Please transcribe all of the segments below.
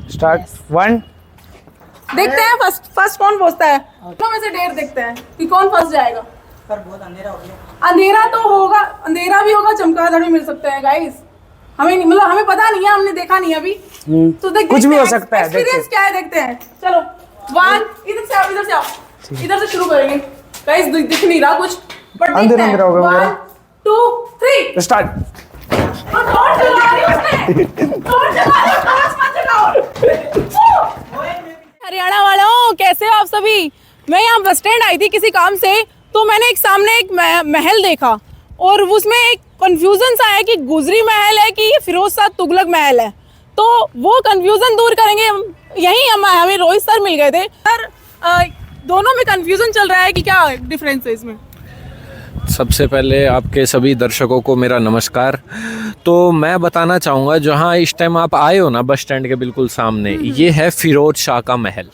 Start 1। देखते हैं first कौन पहुंचता है। दोनों में से डेढ़ देखते हैं कि कौन फर्स्ट जाएगा। पर बहुत अंधेरा हो गया। अंधेरा तो होगा, अंधेरा भी होगा, चमगादड़ भी मिल सकते हैं गाइस। हमें नहीं, मतलब हमें पता नहीं है, हमने देखा नहीं अभी। तो कुछ भी हो सकता है। एक्सपीरियंस क्या है देखते हैं। चलो 1, इधर से आओ, इधर से आओ, इधर से शुरू करेंगे गाइस। दिख नहीं रहा कुछ, बट अंधेरा अंधेरा हो गया। 1 2 3 स्टार्ट। टॉर्च जला रही उसने, टॉर्च जला रही, टॉर्च मत जलाओ। हरियाणा वालों, कैसे हो आप सभी। मैं यहाँ बस स्टैंड आई थी किसी काम से, तो मैंने एक सामने एक महल देखा और उसमें एक कंफ्यूजन सा है कि गुजरी महल है कि ये फिरोज शाह तुगलक महल है। तो वो कंफ्यूजन दूर करेंगे हम। यहीं हमें रोहित सर मिल गए थे सर। दोनों में कंफ्यूजन चल रहा है कि क्या डिफरेंस है इसमें। सबसे पहले आपके सभी दर्शकों को मेरा नमस्कार। तो मैं बताना चाहूँगा, जहाँ इस टाइम आप आए हो ना बस स्टैंड के बिल्कुल सामने, ये है फिरोज शाह का महल।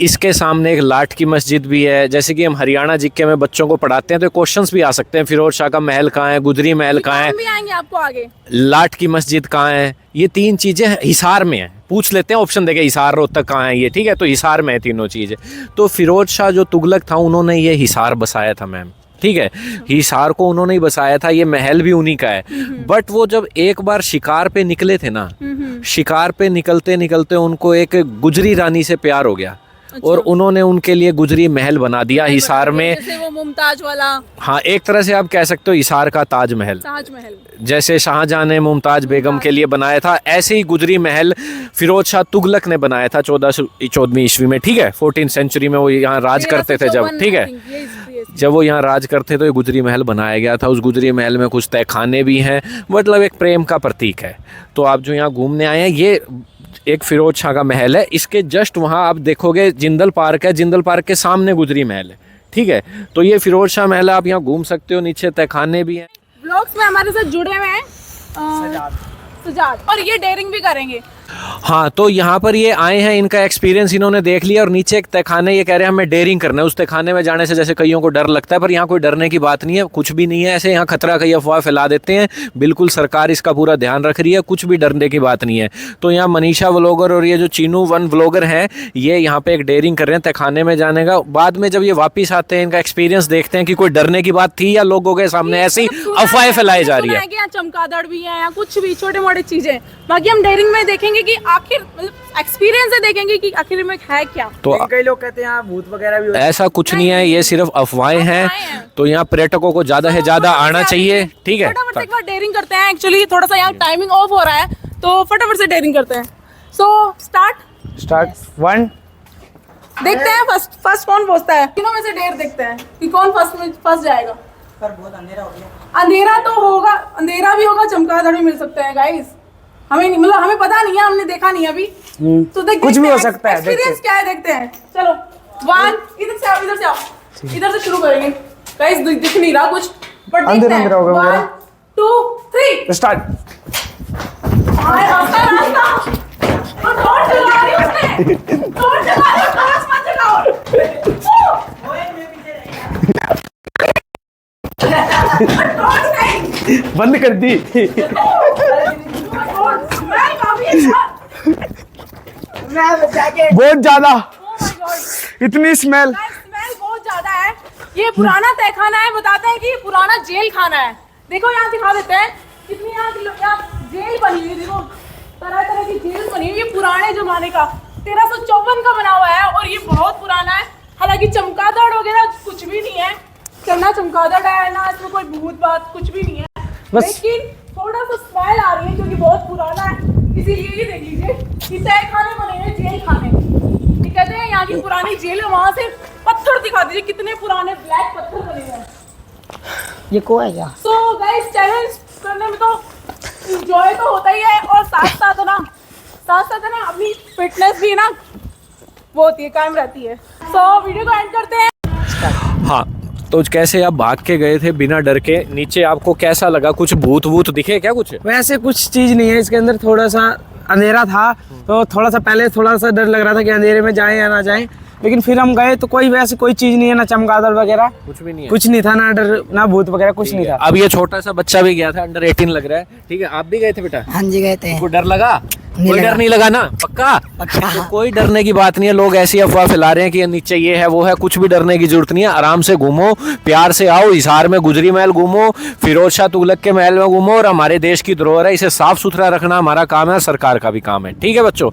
इसके सामने एक लाट की मस्जिद भी है। जैसे कि हम हरियाणा जीके में बच्चों को पढ़ाते हैं तो क्वेश्चंस भी आ सकते हैं, फिरोज शाह का महल कहाँ है, गुजरी महल कहाँ है, भी आएंगे आपको आगे, लाट की मस्जिद कहाँ है। ये तीन चीज़ें हिसार में हैं। पूछ लेते हैं, ऑप्शन देके हिसार रोहतक कहाँ है ये, ठीक है। तो हिसार में है तीनों चीज़ें। तो फिरोज शाह जो तुगलक था, उन्होंने ये हिसार बसाया था मैम, ठीक है। हिसार को उन्होंने ही बसाया था, ये महल भी उन्हीं का है। बट वो जब एक बार शिकार पे निकले थे ना, शिकार पे निकलते निकलते उनको एक गुजरी रानी से प्यार हो गया। अच्छा। और उन्होंने उनके लिए गुजरी महल बना दिया हिसार में। जैसे वो मुमताज वाला। हाँ, एक तरह से आप कह सकते हो हिसार का ताजमहल। ताजमहल जैसे शाहजहां ने मुमताज बेगम के लिए बनाया था, ऐसे ही गुजरी महल फिरोज शाह तुगलक ने बनाया था 14वीं ईस्वी में, ठीक है। 14th सेंचुरी में वो यहाँ राज करते थे जब, ठीक है। जब वो यहाँ राज करते तो ये गुजरी महल बनाया गया था। उस गुजरी महल में कुछ तहखाने भी हैं, मतलब एक प्रेम का प्रतीक है। तो आप जो यहाँ घूमने आए हैं, ये एक फिरोज शाह का महल है। इसके जस्ट वहाँ आप देखोगे जिंदल पार्क है, जिंदल पार्क के सामने गुजरी महल है, ठीक है। तो ये फिरोज शाह महल है, आप यहाँ घूम सकते हो। नीचे तहखाने भी हैं। व्लॉग्स में हमारे साथ जुड़े हुए हैं सजाद, और ये डेयरिंग भी करेंगे। हाँ, तो यहाँ पर ये आए हैं, इनका एक्सपीरियंस इन्होंने देख लिया। और नीचे एक तहखाने, ये कह रहे हैं हमें डेयरिंग करना है। उस तहखाने में जाने से जैसे कईयों को डर लगता है, पर यहाँ कोई डरने की बात नहीं है, कुछ भी नहीं है। ऐसे यहाँ खतरा कई अफवाह फैला देते हैं, बिल्कुल सरकार इसका पूरा ध्यान रख रही है, कुछ भी डरने की बात नहीं है। तो यहाँ मनीषा व्लॉगर और ये जो चीनू वन व्लॉगर हैं, ये यहाँ पे एक डेयरिंग कर रहे हैं तहखाने में जाने का। बाद में जब ये वापिस आते हैं, इनका एक्सपीरियंस देखते हैं कि कोई डरने की बात थी या लोगों के सामने ऐसी अफवाहें फैलाई जा रही है। चमगादड़ भी है या कुछ भी छोटे मोटे चीजें। बाकी हम डेयरिंग में देखेंगे कि आखिर एक्सपीरियंस से देखेंगे कि आखिर में है क्या। तो कई लोग कहते हैं यहाँ भूत वगैरह भी ऐसा कुछ नहीं है, ये सिर्फ अफवाहें हैं। तो यहाँ पर्यटकों को ज्यादा से ज्यादा आना चाहिए, ठीक है। फटाफट से एक बार डेयरिंग करते हैं। एक्चुअली थोड़ा सा यहाँ टाइमिंग ऑफ हो रहा है, तो फटाफट से डेयरिंग करते हैं। So start 1। देखते हैं फर्स्ट कौन पहुंचता है। तीनों में से डेढ़ देखते हैं कि कौन फर्स्ट जाएगा। पर बहुत अंधेरा हो गया। अंधेरा तो होगा, अंधेरा भी होगा, चमगादड़ भी मिल सकते हैं गाइस। हमें नहीं, मतलब हमें पता नहीं है, हमने देखा नहीं अभी। तो कुछ भी हो सकता है। एक्सपीरियंस क्या है देखते हैं। चलो 1, इधर से आओ, इधर से आओ, इधर से शुरू करेंगे गाइस। दिख नहीं रहा कुछ, बट देखते हैं। 1 2 3 स्टार्ट। रास्ता टॉर्च जला रही उसने, टॉर्च जला रही, टॉर्च मत जलाओ। टॉर्च नहीं, बंद कर दी। बहुत ज्यादा, इतनी स्मेल बहुत ज्यादा है। ये पुराना तहखाना है, बताते हैं कि ये पुराना जेल खाना है। देखो यहाँ दिखा देते हैं कितनी यहाँ जेल बनी हुई है। देखो तरह तरह की जेल बनी हुई है, पुराने जमाने का 1354 का बना हुआ है, और ये बहुत पुराना है। हालांकि चमगादड़ वगैरह कुछ भी नहीं है, ना चमगादड़ है ना इसमें कोई भूत बात, कुछ भी नहीं है। लेकिन थोड़ा सा स्मेल आ रही है क्योंकि बहुत पुराना है। इसीलिए ये देख लीजिए, ये तहखाने बने हैं, जेल खाने। ये कहते हैं यहाँ की पुरानी जेल है। वहां से पत्थर दिखा दीजिए, कितने पुराने ब्लैक पत्थर बने हुए हैं। ये को है क्या? सो गाइस, चैलेंज करने में तो एंजॉय तो होता ही है, और साथ साथ है ना अपनी फिटनेस भी ना वो होती है, कायम रहती है। सो वीडियो को एंड करते हैं। हाँ, तो कैसे आप भाग के गए थे बिना डर के, नीचे आपको कैसा लगा? कुछ भूत वूत दिखे क्या? कुछ वैसे कुछ चीज नहीं है इसके अंदर। थोड़ा सा अंधेरा था, तो थोड़ा सा पहले थोड़ा सा डर लग रहा था कि अंधेरे में जाएं या ना जाएं, लेकिन फिर हम गए तो कोई वैसे कोई चीज नहीं है, ना चमगादड़ वगैरह कुछ भी नहीं है। कुछ नहीं था, ना डर ना भूत वगैरह कुछ नहीं था। अब ये छोटा सा बच्चा भी गया था, अंडर 18 लग रहा है, ठीक है। आप भी गए थे बेटा? हाँ जी गए थे। आपको डर लगा? कोई डर नहीं लगा ना? पक्का? तो कोई डरने की बात नहीं है। लोग ऐसी अफवाह फैला रहे हैं कि नीचे ये है वो है, कुछ भी डरने की जरूरत नहीं है। आराम से घूमो, प्यार से आओ, हिसार में गुजरी महल घूमो, फिरोज शाह तुगलक के महल में घूमो, और हमारे देश की धरोहर है, इसे साफ सुथरा रखना हमारा काम है, सरकार का भी काम है। ठीक है बच्चों।